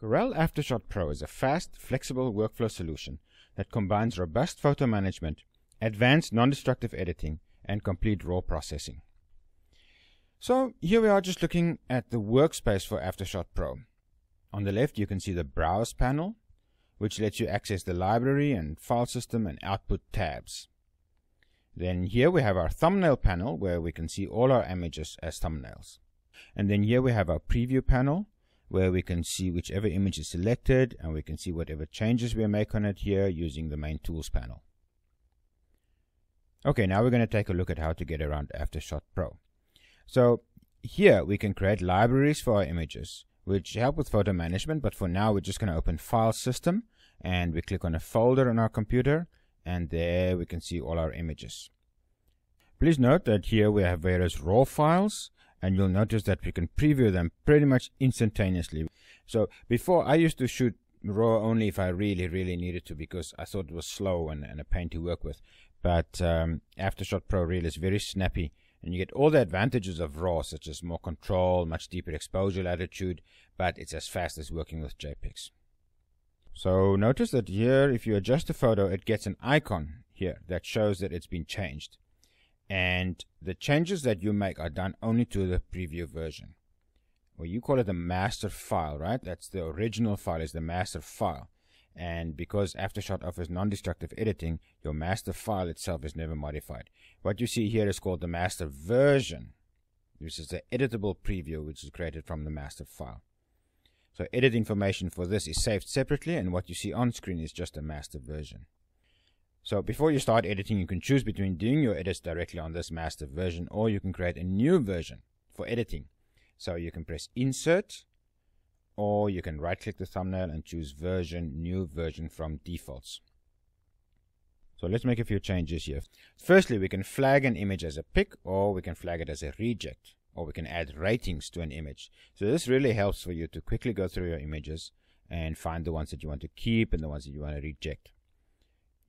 Corel AfterShot Pro is a fast, flexible workflow solution that combines robust photo management, advanced non-destructive editing, and complete raw processing. So here we are just looking at the workspace for AfterShot Pro. On the left you can see the Browse panel, which lets you access the library and file system and output tabs. Then here we have our thumbnail panel, where we can see all our images as thumbnails. And then here we have our preview panel, where we can see whichever image is selected, and we can see whatever changes we make on it here using the main tools panel. Okay, now we're going to take a look at how to get around AfterShot Pro. So here we can create libraries for our images, which help with photo management, but for now we're just going to open File System, and we click on a folder on our computer, and there we can see all our images. Please note that here we have various raw files, and you'll notice that we can preview them pretty much instantaneously. So before, I used to shoot raw only if I really needed to, because I thought it was slow and a pain to work with. But AfterShot Pro really is very snappy, and you get all the advantages of raw, such as more control, much deeper exposure latitude, but it's as fast as working with JPEGs. So notice that here, if you adjust the photo, it gets an icon here that shows that it's been changed. And the changes that you make are done only to the preview version. Well, you call it a master file, right? That's the original file, is the master file. And because AfterShot offers non-destructive editing, your master file itself is never modified. What you see here is called the master version. This is the editable preview, which is created from the master file. So edit information for this is saved separately, and what you see on screen is just a master version. So before you start editing, you can choose between doing your edits directly on this master version, or you can create a new version for editing. So you can press Insert, or you can right click the thumbnail and choose Version, New Version from Defaults. So let's make a few changes here. Firstly, we can flag an image as a pick, or we can flag it as a reject, or we can add ratings to an image. So this really helps for you to quickly go through your images and find the ones that you want to keep and the ones that you want to reject.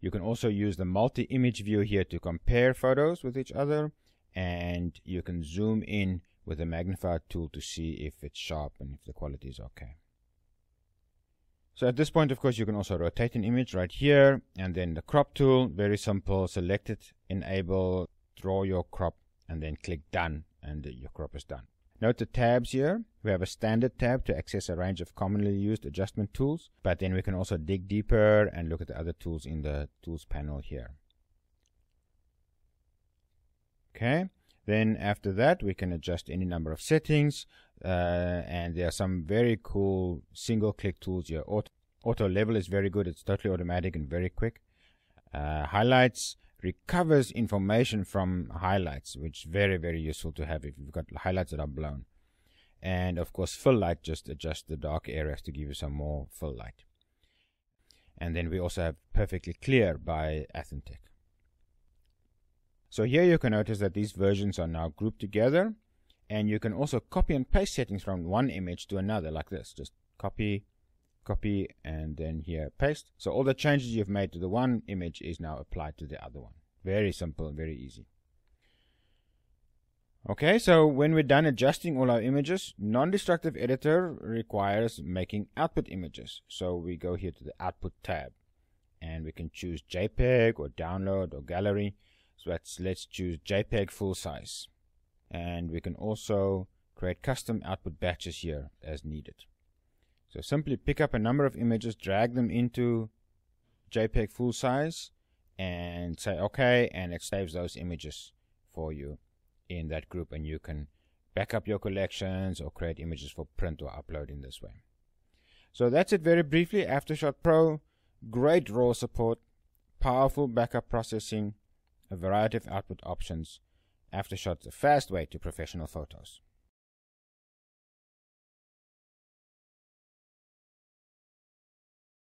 You can also use the multi-image view here to compare photos with each other, and you can zoom in with a magnifier tool to see if it's sharp and if the quality is okay. So at this point, of course, you can also rotate an image right here, and then the crop tool, very simple, select it, enable, draw your crop, and then click done, and your crop is done. Note the tabs here. We have a standard tab to access a range of commonly used adjustment tools, but then we can also dig deeper and look at the other tools in the tools panel here. Okay, then after that we can adjust any number of settings, and there are some very cool single click tools here. Auto level is very good, it's totally automatic and very quick. Highlights recovers information from highlights, which is very useful to have if you've got highlights that are blown. And of course, fill light just adjust the dark areas to give you some more fill light. And then we also have perfectly clear by Athentech. So here you can notice that these versions are now grouped together, and you can also copy and paste settings from one image to another like this. Just copy, and then here paste. So all the changes you've made to the one image is now applied to the other one. Very simple and very easy. Okay, so when we're done adjusting all our images, non-destructive editor requires making output images. So we go here to the output tab, and we can choose JPEG or download or gallery. So let's choose JPEG full size. And we can also create custom output batches here as needed. So simply pick up a number of images, drag them into JPEG full size, and say OK, and it saves those images for you in that group, and you can back up your collections or create images for print or upload in this way. So that's it very briefly. AfterShot Pro, great RAW support, powerful backup processing, a variety of output options. AfterShot's a fast way to professional photos.